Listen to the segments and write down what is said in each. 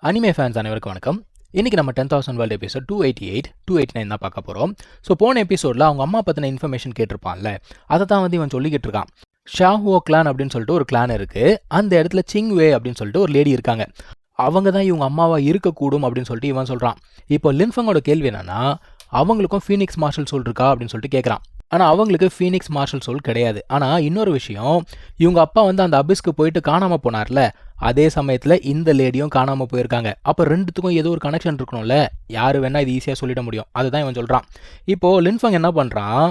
Anime fans அனைவருக்கும் வணக்கம். இன்னைக்கு நம்ம 10,000 வேர்ல்டு எபிசோட் 288, 289 தான் பார்க்க போகிறோம். ஸோ போன எபிசோடில் அவங்க அம்மா பற்றின இன்ஃபர்மேஷன் கேட்டிருப்பான்ல, அதை தான் வந்து இவன் சொல்லிக்கிட்டு இருக்கான். ஷாஹுவோ கிளான் அப்படின்னு சொல்லிட்டு ஒரு கிளான் இருக்குது. அந்த இடத்துல சிங்வே அப்படின்னு சொல்லிட்டு ஒரு லேடி இருக்காங்க. அவங்க தான் இவங்க அம்மாவா இருக்கக்கூடும் அப்படின்னு சொல்லிட்டு இவன் சொல்கிறான். இப்போ லின்ஃபங்கோட கேள்வி என்னன்னா, அவங்களுக்கும் ஃபீனிக்ஸ் மார்ஷல் சோல் இருக்கா அப்படின்னு சொல்லிட்டு கேட்குறான். ஆனால் அவங்களுக்கு ஃபீனிக்ஸ் மார்ஷல் சோல் கிடையாது. ஆனால் இன்னொரு விஷயம், இவங்க அப்பா வந்து அந்த அபிஸ்க்கு போயிட்டு காணாமல் போனார்ல, அதே சமயத்தில் இந்த லேடியும் காணாமல் போயிருக்காங்க. அப்போ ரெண்டுத்துக்கும் ஏதோ ஒரு கனெக்ஷன் இருக்கணும்ல, யார் வேணால் இது ஈஸியாக சொல்லிட முடியும். அதுதான் இவன் சொல்கிறான். இப்போது லின்ஃபங் என்ன பண்ணுறான்,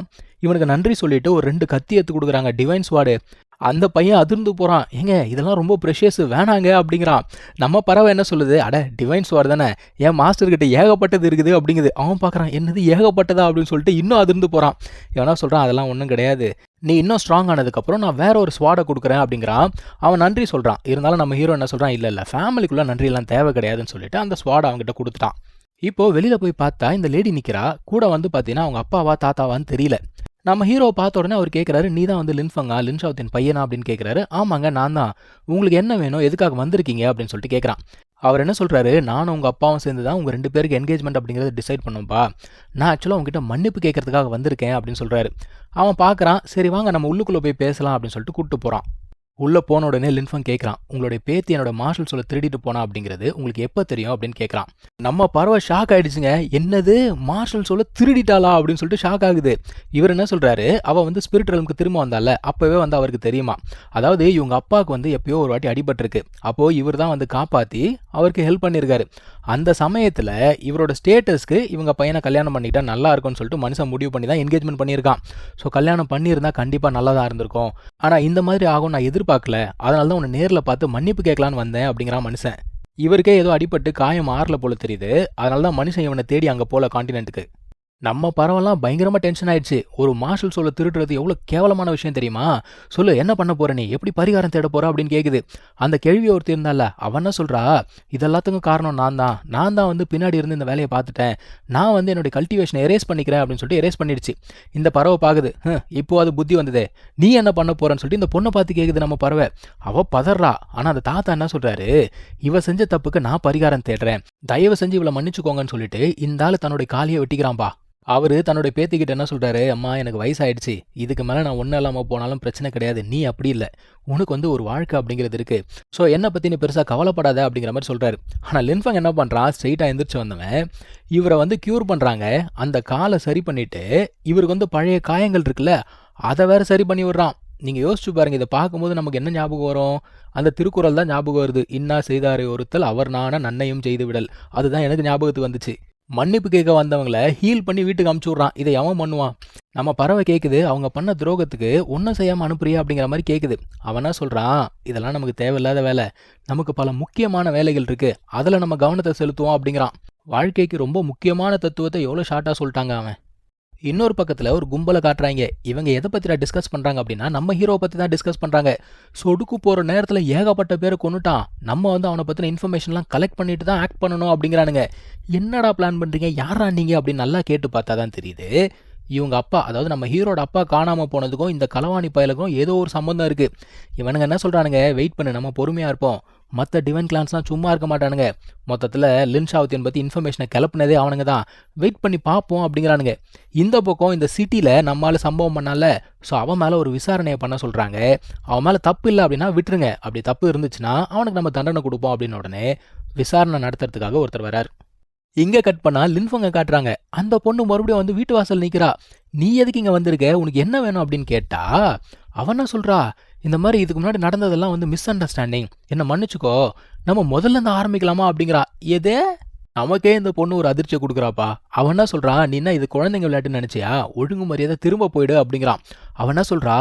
இவனுக்கு நன்றி சொல்லிட்டு ஒரு 2 கத்தி எடுத்து கொடுக்குறாங்க, டிவைன் ஸ்வாடு. அந்த பையன் அதிர்ந்து போகிறான். ஏங்க இதெல்லாம் ரொம்ப ப்ரெஷியஸ், வேணாங்க அப்படிங்கிறான். நம்ம பறவை என்ன சொல்லுது, அட டிவைன் ஸ்வார் தானே, என் மாஸ்டர்கிட்ட ஏகப்பட்டது இருக்குது அப்படிங்குது. அவன் பார்க்குறான், என்னது ஏகப்பட்டதா அப்படின்னு சொல்லிட்டு இன்னும் அதிர்ந்து போகிறான். எவனா சொல்கிறான், அதெல்லாம் ஒன்றும் கிடையாது, நீ இன்னும் ஸ்ட்ராங் ஆனதுக்கப்புறம் நான் வேற ஒரு ஸ்வாடை கொடுக்குறேன் அப்படிங்கிறான். அவன் நன்றி சொல்கிறான். இருந்தாலும் நம்ம ஹீரோ என்ன சொல்கிறான், இல்லை ஃபேமிலிக்குள்ளே நன்றியெல்லாம் தேவை கிடையாதுன்னு சொல்லிட்டு அந்த ஸ்வாடை அவங்ககிட்ட கொடுத்துட்டான். இப்போது வெளியில் போய் பார்த்தா இந்த லேடி நிற்கிறா. கூட வந்து பார்த்தீங்கன்னா அவங்க அப்பாவா தாத்தாவான்னு தெரியல. நம்ம ஹீரோவை பார்த்த உடனே அவர் கேட்குறாரு, நீ தான் வந்து லின்ஃபங்கா, லின்ஷாவத்தின் பையனா அப்படின்னு கேட்குறாரு. ஆமாங்க நான் தான், உங்களுக்கு என்ன வேணும், எதுக்காக வந்திருக்கீங்க அப்படின்னு சொல்லிட்டு கேட்குறான். அவர் என்ன சொல்கிறாரு, நானும் உங்கள் அப்பாவும் சேர்ந்து தான் உங்கள் 2 பேருக்கு என்கேஜ்மெண்ட் அப்படிங்கிறத டிசைட் பண்ணோம்ப்பா. நான் ஆக்சுவலாக உங்ககிட்ட மன்னிப்பு கேட்கறதுக்காக வந்திருக்கேன் அப்படின்னு சொல்கிறாரு. அவன் பார்க்குறான், சரி வாங்க நம்ம உள்ளுக்குள்ளே போய் பேசலாம் அப்படின்னு சொல்லிட்டு கூப்பிட்டு போகிறான். உள்ளே போன உடனே லின்ஃபங் கேட்குறான், உங்களுடைய பேத்தி என்னோட மார்ஷல் சொல்ல திருடிட்டு போனா அப்படிங்கிறது உங்களுக்கு எப்போ தெரியும் அப்படின்னு கேட்குறான். நம்ம பறவை ஷாக் ஆகிடுச்சுங்க. என்னது மார்ஷல் சொல்ல திருடிட்டாளா அப்படின்னு சொல்லிட்டு ஷாக் ஆகுது. இவர் என்ன சொல்கிறாரு, அவள் வந்து ஸ்பிரிட் ரெல்முக்கு திரும்ப வந்தால அப்போவே வந்து அவருக்கு தெரியுமா, அதாவது இவங்க அப்பாவுக்கு வந்து எப்பயோ ஒரு வாட்டி அடிபட்டிருக்கு. அப்போது இவர் தான் வந்து காப்பாற்றி அவருக்கு ஹெல்ப் பண்ணியிருக்காரு. அந்த சமயத்தில் இவரோட ஸ்டேட்டஸ்க்கு இவங்க பையனை கல்யாணம் பண்ணிக்கிட்டா நல்லா இருக்கும்னு சொல்லிட்டு மனுஷன் முடிவு பண்ணி தான் என்கேஜ்மெண்ட் பண்ணியிருக்கான். ஸோ கல்யாணம் பண்ணியிருந்தா கண்டிப்பாக நல்லா தான் இருந்திருக்கும். ஆனால் இந்த மாதிரி ஆகும் நான் எதிர்பார்க்கல, அதனால தான் உன்னை நேரில் பார்த்து மன்னிப்பு கேட்கலான்னு வந்தேன் அப்படிங்கிறான் மனுஷன். இவருக்கே ஏதோ அடிபட்டு காயம் ஆறல போல தெரியுது. அதனால தான் மனுஷன் இவனை தேடி அங்கே போல காண்டினென்ட்டுக்கு. நம்ம பறவெல்லாம் பயங்கரமாக டென்ஷன் ஆயிடுச்சு. ஒரு மார்ஷல் சொல்ல திருடுறது எவ்வளோ கேவலமான விஷயம் தெரியுமா, சொல்லு என்ன பண்ண போற, நீ எப்படி பரிகாரம் தேட போற அப்படின்னு கேட்குது. அந்த கேள்வி ஒருத்தர் இருந்தால அவன் என்ன சொல்கிறா, இதெல்லாத்துக்கும் காரணம் நான் தான் வந்து பின்னாடி இருந்து இந்த வேலையை பார்த்துட்டேன், நான் வந்து என்னுடைய கல்டிவேஷனை எரேஸ் பண்ணிக்கிறேன் அப்படின்னு சொல்லிட்டு எரேஸ் பண்ணிடுச்சு. இந்த பறவை பார்க்குது, இப்போ அது புத்தி வந்ததே, நீ என்ன பண்ண போறன்னு சொல்லிட்டு இந்த பொண்ணை பார்த்து கேட்குது நம்ம பறவை. அவ பதறா. ஆனால் அந்த தாத்தா என்ன சொல்கிறாரு, இவ செஞ்ச தப்புக்கு நான் பரிகாரம் தேடுறேன், தயவு செஞ்சு இவளை மன்னிச்சுக்கோங்கன்னு சொல்லிட்டு இந்த ஆள் தன்னுடைய காலியை வெட்டிக்கிறான்பா. அவர் தன்னுடைய பேத்திக்கிட்ட என்ன சொல்கிறாரு, அம்மா எனக்கு வயசாயிடுச்சு, இதுக்கு மேலே நான் ஒன்றும் இல்லாமல் போனாலும் பிரச்சனை கிடையாது, நீ அப்படி இல்லை, உனக்கு வந்து ஒரு வாழ்க்கை அப்படிங்கிறது இருக்குது, ஸோ என்னை பற்றி நீ பெருசாக கவலைப்படாத அப்படிங்கிற மாதிரி சொல்கிறாரு. ஆனால் லின்ஃபங் என்ன பண்ணுறான், ஸ்ட்ரெயிட்டாக எந்திரிச்சு வந்தவன் இவரை வந்து க்யூர் பண்ணுறாங்க. அந்த காலை சரி பண்ணிவிட்டு இவருக்கு வந்து பழைய காயங்கள் இருக்குல்ல அதை வேற சரி பண்ணி விடுறான். நீங்கள் யோசிச்சு பாருங்க, இதை பார்க்கும்போது நமக்கு என்ன ஞாபகம் வரும், அந்த திருக்குறள் தான் ஞாபகம் வருது, இன்னா செய்தாரை ஒருத்தல் அவர் நான நன்னையும் செய்து விடல். அதுதான் எனக்கு ஞாபகத்துக்கு வந்துச்சு. மன்னிப்பு கேட்க வந்தவங்களை ஹீல் பண்ணி வீட்டுக்கு அமுச்சு விட்றான். இதை எவன் பண்ணுவான். நம்ம பறவை கேட்குது, அவங்க பண்ண துரோகத்துக்கு ஒன்றும் செய்யாமல் அனுப்புறியா அப்படிங்கிற மாதிரி கேட்குது. அவனா சொல்கிறான், இதெல்லாம் நமக்கு தேவையில்லாத வேலை, நமக்கு பல முக்கியமான வேலைகள் இருக்குது, அதில் நம்ம கவனத்தை செலுத்துவோம் அப்படிங்கிறான். வாழ்க்கைக்கு ரொம்ப முக்கியமான தத்துவத்தை எவ்வளோ ஷார்ட்டாக சொல்லிட்டாங்க அவன். இன்னொரு பக்கத்தில் ஒரு கும்பலை காட்டுறாங்க. இவங்க எதை பற்றி டிஸ்கஸ் பண்ணுறாங்க அப்படின்னா, நம்ம ஹீரோவை பற்றி தான் டிஸ்கஸ் பண்ணுறாங்க. சொடுக்கு போகிற நேரத்தில் ஏகப்பட்ட பேரை கொண்டுட்டான், நம்ம வந்து அவனை பற்றின இன்ஃபர்மேஷன்லாம் கலெக்ட் பண்ணிட்டு தான் ஆக்ட் பண்ணணும் அப்படிங்கிறானுங்க. என்னடா பிளான் பண்ணுறீங்க, யாரா நீங்கள் அப்படின்னு நல்லா கேட்டு பார்த்தா தான் தெரியுது, இவங்க அப்பா, அதாவது நம்ம ஹீரோட அப்பா காணாமல் போனதுக்கும் இந்த களவாணி பயலுக்கும் ஏதோ ஒரு சம்மந்தம் இருக்குது. இவனுங்க என்ன சொல்கிறானுங்க, வெயிட் பண்ணு, நம்ம பொறுமையாக இருப்போம், மற்ற டிவைன் கிளான்ஸ்லாம் சும்மா இருக்க மாட்டானுங்க, மொத்தத்தில் லின்ஷாவத்தின் பற்றி இன்ஃபர்மேஷனை கிளப்புனதே அவனுங்க தான், வெயிட் பண்ணி பார்ப்போம் அப்படிங்கிறானுங்க. இந்த பக்கம் இந்த சிட்டியில் நம்மளால் சம்பவம் பண்ணால, ஸோ அவன் மேலே ஒரு விசாரணையை பண்ண சொல்கிறாங்க. அவன் மேலே தப்பு இல்லை அப்படின்னா விட்டுருங்க, அப்படி தப்பு இருந்துச்சுன்னா அவனுக்கு நம்ம தண்டனை கொடுப்போம் அப்படின்னு உடனே விசாரணை நடத்துறதுக்காக ஒருத்தர் வரார். இங்கே கட் பண்ணா லின்ஃபங்கை காட்டுறாங்க. அந்த பொண்ணு மறுபடியும் வந்து வீட்டு வாசல் நிற்கிறா. நீ எதுக்கு இங்கே வந்திருக்க, உனக்கு என்ன வேணும் அப்படின்னு கேட்டா அவன் என்ன சொல்கிறா, இந்த மாதிரி இதுக்கு முன்னாடி நடந்ததெல்லாம் வந்து மிஸ் அண்டர்ஸ்டாண்டிங், என்ன மன்னிச்சுக்கோ, நம்ம முதல்ல இருந்து ஆரம்பிக்கலாமா அப்படிங்கிறா. எதே நமக்கே இந்த பொண்ணு ஒரு அதிர்ச்சியை கொடுக்குறாப்பா. அவன் என்ன சொல்கிறான், நீ என்ன இது குழந்தைங்க விளையாட்டுன்னு நினச்சியா, ஒழுங்கு மரியாதை திரும்ப போயிடு அப்படிங்கிறான். அவன் என்ன சொல்கிறா,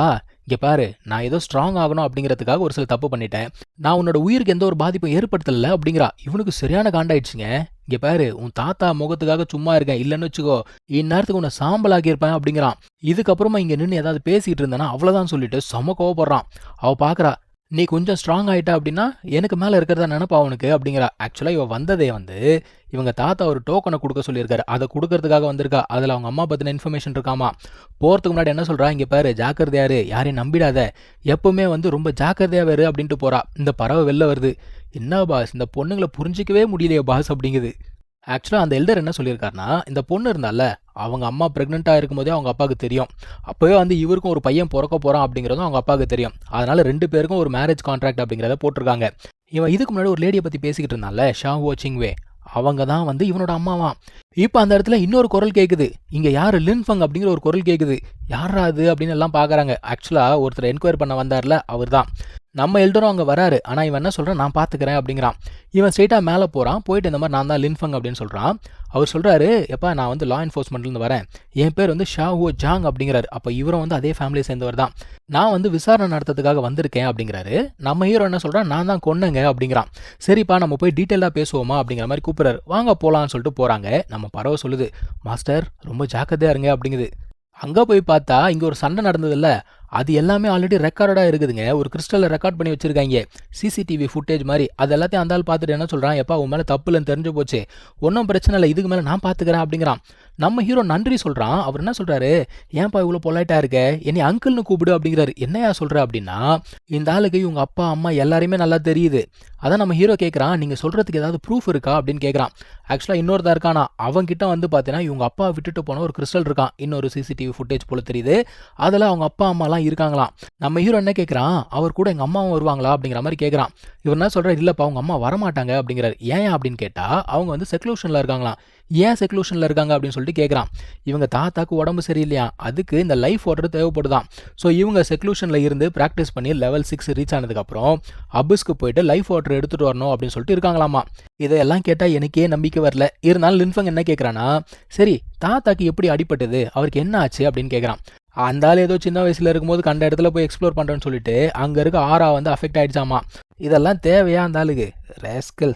இங்கே பாரு, நான் ஏதோ ஸ்ட்ராங் ஆகணும் அப்படிங்கிறதுக்காக ஒரு சில தப்பு பண்ணிட்டேன், நான் உன்னோட உயிருக்கு எந்த ஒரு பாதிப்பும் ஏற்படுத்தலை அப்படிங்கிறா. இவனுக்கு சரியான காண்டாயிடுச்சுங்க. இங்கே பாரு, உன் தாத்தா முகத்துக்காக சும்மா இருக்கேன், இல்லைன்னு வச்சுக்கோ இந்நேரத்துக்கு உன்னை சாம்பலாக்கியிருப்பேன் அப்படிங்கிறான். இதுக்கப்புறமா இங்கே நின்று ஏதாவது பேசிகிட்டு இருந்தேன்னா அவ்வளோதான் சொல்லிட்டு செம கோவப்படுறான். அவள் பார்க்குறா, நீ கொஞ்சம் ஸ்ட்ராங் ஆயிட்டா அப்படின்னா எனக்கு மேலே இருக்கிறதா நினப்பா அவனுக்கு அப்படிங்கிறா. ஆக்சுவலாக இவ வந்ததே வந்து இவங்க தாத்தா ஒரு டோக்கனை கொடுக்க சொல்லியிருக்காரு. அதை கொடுக்கறதுக்காக வந்திருக்கா. அதில் அவங்க அம்மா பற்றின இன்ஃபர்மேஷன் இருக்காமா. போகிறதுக்கு முன்னாடி என்ன சொல்கிறா, இங்கே பாரு ஜாக்கிரதையாரு, யாரையும் நம்பிடாத, எப்பவுமே வந்து ரொம்ப ஜாக்கிரதையாக வேறு அப்படின்ட்டு போகிறா. இந்த பறவை வெளில வருது. என்ன பாஸ், இந்த பொண்ணுங்களை புரிஞ்சிக்கவே முடியலையே பாஸ் அப்படிங்குது. ஆக்சுவலாக அந்த எல்டர் என்ன சொல்லியிருக்காருன்னா, இந்த பொண்ணு இருந்தால அவங்க அம்மா ப்ரெக்னெண்ட்டாக இருக்கும்போதே அவங்க அப்பாவுக்கு தெரியும். அப்போவே வந்து இவருக்கும் ஒரு பையன் பிறக்க போகிறான் அப்படிங்கிறதும் அவங்க அப்பாவுக்கு தெரியும். அதனால் 2 பேருக்கும் ஒரு மேரேஜ் கான்ட்ராக்ட் அப்படிங்கிறத போட்டிருக்காங்க. இவன் இதுக்கு முன்னாடி ஒரு லேடியை பற்றி பேசிக்கிட்டு இருந்தால, ஷா ஓ சிங்வே, அவங்க தான் வந்து இவனோட அம்மாவாம். இப்போ அந்த இடத்துல இன்னொரு குரல் கேட்குது. இங்கே யார், லின்ஃபங் அப்படிங்கிற ஒரு குரல் கேட்குது. யாரா அது அப்படின்னு எல்லாம் பார்க்குறாங்க. ஆக்சுவலாக ஒருத்தர் என்கொயரி பண்ண வந்தார்ல, அவர் தான். நம்ம எல்டரும் அங்கே வராரு. ஆனால் இவன் என்ன சொல்கிறான், நான் பார்த்துக்கிறேன் அப்படிங்கிறான். இவன் ஸ்ட்ரெயிட்டாக மேலே போகிறான். போயிட்டு இந்த மாதிரி நான் தான் லின்ஃபங் அப்படின்னு சொல்கிறான். அவர் சொல்கிறாரு, எப்பா நான் வந்து லா என்ஃபோர்ஸ்மெண்ட்லேருந்து வரேன், என் பேர் வந்து ஷா ஓ ஜாங் அப்படிங்கிறாரு. அப்போ இவரும் வந்து அதே ஃபேமிலியை சேர்ந்தவர் தான். நான் வந்து விசாரணை நடத்துறதுக்காக வந்திருக்கேன் அப்படிங்கிறாரு. நம்ம ஹீரோ என்ன சொல்கிறான், நான் தான் கொன்னங்க அப்படிங்கிறான். சரிப்பா நம்ம போய் டீட்டெயிலாக பேசுவோமா அப்படிங்கிற மாதிரி கூப்பிட்றாரு. வாங்க போகலான்னு சொல்லிட்டு போகிறாங்க. நம்ம பறவை சொல்லுது, மாஸ்டர் ரொம்ப ஜாக்கிரதையாக இருங்க அப்படிங்குது. அங்கே போய் பார்த்தா இங்கே ஒரு சண்டை நடந்ததில்ல, அது எல்லாமே ஆல்ரெடி ரெக்கார்டாக இருக்குதுங்க. ஒரு கிறிஸ்டலில் ரெக்கார்ட் பண்ணி வச்சிருக்காங்க, சிசிடிவி ஃபுட்டேஜ் மாதிரி. அது எல்லாத்தையும் அந்த ஆள் பார்த்துட்டு என்ன சொல்கிறான், எப்பா உன் மேலே தப்பு இல்லைன்னு தெரிஞ்சு போச்சு, ஒன்றும் பிரச்சனை இல்லை, இதுக்கு மேலே நான் பார்த்துக்கிறேன் அப்படிங்கிறான். நம்ம ஹீரோ நன்றி சொல்கிறான். அவர் என்ன சொல்கிறாரு, ஏன்ப்பா இவ்வளோ பொலைட்டாக இருக்க, என்னை அங்கிள்னு கூப்பிடு அப்படிங்கிறாரு. என்னையா சொல்கிற அப்படின்னா, இந்த ஆளுக்கு இவங்க அப்பா அம்மா எல்லாரையுமே நல்லா தெரியுது. அதான் நம்ம ஹீரோ கேட்குறான், நீங்கள் சொல்கிறதுக்கு ஏதாவது ப்ரூஃப் இருக்கா அப்படின்னு கேட்குறான். ஆக்சுவலாக இன்னொருத்தா இருக்கானா, அவங்ககிட்ட வந்து பார்த்தீங்கன்னா இவங்க அப்பா விட்டுட்டு போன ஒரு கிறிஸ்டல் இருக்கான், இன்னொரு சிசிடிவி ஃபுட்டேஜ் போல தெரியுது. அதில் அவங்க அப்பா அம்மாலாம் இருக்காங்களாம். நம்ம ஹீரோ என்ன கேட்குறான், அவர் கூட எங்கள் அம்மாவும் வருவாங்களா அப்படிங்கிற மாதிரி கேட்குறான். இவர் என்ன சொல்கிறார், இல்லைப்பா அவங்க அம்மா வரமாட்டாங்க அப்படிங்கிறார். ஏன் அப்படின்னு கேட்டால், அவங்க வந்து செக்லூஷனில் இருக்காங்களாம். ஏன் செக்லூஷனில் இருக்காங்க அப்படின்னு சொல்லிட்டு கேட்குறான். இவங்க தாத்தாக்கு உடம்பு சரியில்லையா, அதுக்கு இந்த லைஃப் வாட்டர் தேவைப்படுதான். ஸோ இவங்க செக்லூஷனில் இருந்து ப்ராக்டிஸ் பண்ணி லெவல் 6 ரீச் ஆனதுக்கப்புறம் அபிஸ்க்கு போயிட்டு லைஃப் வாட்டர் எடுத்துகிட்டு வரணும் அப்படின்னு சொல்லிட்டு இருக்காங்களாமா. இதையெல்லாம் கேட்டால் எனக்கே நம்பிக்கை வரல. இருந்தாலும் லின்ஃபங் என்ன கேட்குறான்னா, சரி தாத்தாக்கு எப்படி அடிபட்டது, அவருக்கு என்ன ஆச்சு அப்படின்னு கேட்குறான். அந்த ஆள் ஏதோ சின்ன வயசில் இருக்கும்போது கண்ட இடத்துல போய் எக்ஸ்ப்ளோர் பண்ணுறேன்னு சொல்லிட்டு அங்கே இருக்க ஆரா வந்து அஃபெக்ட் ஆகிடுச்சாமா. இதெல்லாம் தேவையா அந்த ஆளுக்கு, ரேஸ்கல்.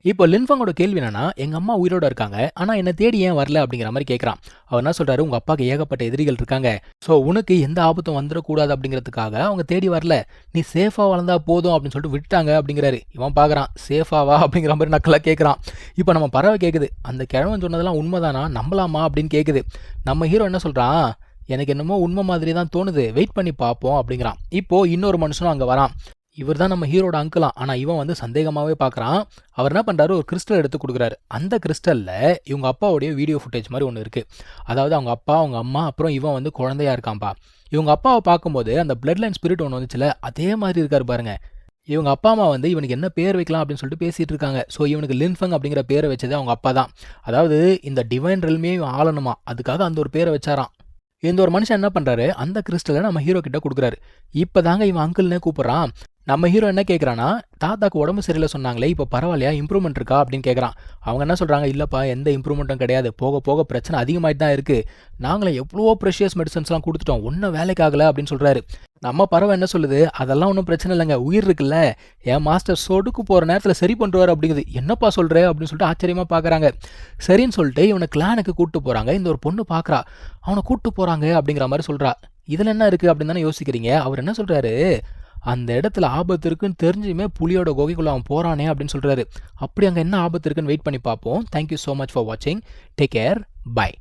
இப்போ லின்ஃபங்கோட கேள்வி என்னன்னா, எங்கள் அம்மா உயிரோடு இருக்காங்க, ஆனால் என்னை தேடி ஏன் வரல அப்படிங்கிற மாதிரி கேட்குறான். அவர் என்ன சொல்கிறாரு, உங்கள் அப்பாவுக்கு ஏகப்பட்ட எதிரிகள் இருக்காங்க, ஸோ உனக்கு எந்த ஆபத்தும் வந்துடக்கூடாது அப்படிங்கிறதுக்காக அவங்க தேடி வரல, நீ சேஃபாக வளர்ந்தா போதும் அப்படின்னு சொல்லிட்டு விட்டாங்க அப்படிங்கிறாரு. இவன் பார்க்குறான், சேஃபாவா அப்படிங்கிற மாதிரி நக்கலாக கேட்குறான். இப்போ நம்ம பறவை கேட்குது, அந்த கிழவன் சொன்னதெல்லாம் உண்மைதானா, நம்பலாமா அப்படின்னு கேட்குது. நம்ம ஹீரோ என்ன சொல்கிறான், எனக்கு என்னமோ உண்மை மாதிரி தான் தோணுது, வெயிட் பண்ணி பார்ப்போம் அப்படிங்கிறான். இப்போது இன்னொரு மனுஷனும் அங்கே வரான். இவர் தான் நம்ம ஹீரோட அங்கிளாம். ஆனால் இவன் வந்து சந்தேகமாகவே பார்க்குறான். அவர் என்ன பண்ணுறாரு, ஒரு கிறிஸ்டல் எடுத்து கொடுக்குறாரு. அந்த கிறிஸ்டலில் இவங்க அப்பாவுடைய வீடியோ ஃபுட்டேஜ் மாதிரி ஒன்று இருக்குது. அதாவது அவங்க அப்பா, அவங்க அம்மா, அப்புறம் இவன் வந்து குழந்தையா இருக்கான்ப்பா. இவங்க அப்பாவை பார்க்கும்போது அந்த பிளட் லைன் ஸ்பிரிட் ஒன்று வந்துச்சுல, அதே மாதிரி இருக்காரு பாருங்க. இவங்க அப்பா அம்மா வந்து இவனுக்கு என்ன பேர் வைக்கலாம் அப்படின்னு சொல்லிட்டு பேசிகிட்டு இருக்காங்க. ஸோ இவனுக்கு லின்ஃபங் அப்படிங்கிற பேரை வச்சது அவங்க அப்பா தான். அதாவது இந்த டிவைன் ரெல்மே இவன் ஆளணுமா, அதுக்காக அந்த ஒரு பேரை வச்சாராம். இந்த ஒரு மனுஷன் என்ன பண்ணுறாரு, அந்த கிறிஸ்டலை நம்ம ஹீரோ கிட்ட கொடுக்குறாரு. இப்போ தாங்க இவன் அங்கிள்னே கூப்பிட்றான். நம்ம ஹீரோ என்ன கேட்குறான்னா, தாத்தாக்கு உடம்பு சரியில்லை சொன்னாங்களே, இப்போ பரவாயில்லையா, இம்ப்ரூவ்மெண்ட் இருக்கா அப்படின்னு கேட்குறான். அவங்க என்ன சொல்கிறாங்க, இல்லைப்பா எந்த இம்ப்ரூவ்மெண்ட்டும் கிடையாது, போக போக பிரச்சனை அதிகமாகிட்டு தான் இருக்குது, நாங்களே எவ்வளோ ப்ரெஷியஸ் மெடிசன்ஸ்லாம் கொடுத்துட்டோம், ஒன்றும் வேலைக்காகலை அப்படின்னு சொல்கிறாரு. நம்ம பறவை என்ன சொல்லுது, அதெல்லாம் ஒன்றும் பிரச்சனை இல்லைங்க, உயிர் இருக்குல்ல, என் மாஸ்டர் சொடுக்கு போகிற நேரத்தில் சரி பண்ணுவார் அப்படிங்குது. என்னப்பா சொல்கிற அப்படின்னு சொல்லிட்டு ஆச்சரியமாக பார்க்குறாங்க. சரின்னு சொல்லிட்டு இவனை கிளானுக்கு கூப்பிட்டு போகிறாங்க. இந்த ஒரு பொண்ணு பார்க்குறா, அவனை கூப்பிட்டு போகிறாங்க அப்படிங்கிற மாதிரி சொல்கிறா. இதில் என்ன இருக்குது அப்படின்னு தானே யோசிக்கிறீங்க. அவர் என்ன சொல்கிறாரு, அந்த இடத்துல ஆபத்து இருக்குன்னு தெரிஞ்சுமே புலியோட குகைக்குள்ள அவன் போகிறானே அப்படின்னு சொல்கிறாரு. அப்படி அங்கே என்ன ஆபத்து இருக்குன்னு வெயிட் பண்ணி பார்ப்போம். தேங்க்யூ ஸோ மச் ஃபார் வாட்சிங். Take care. பை.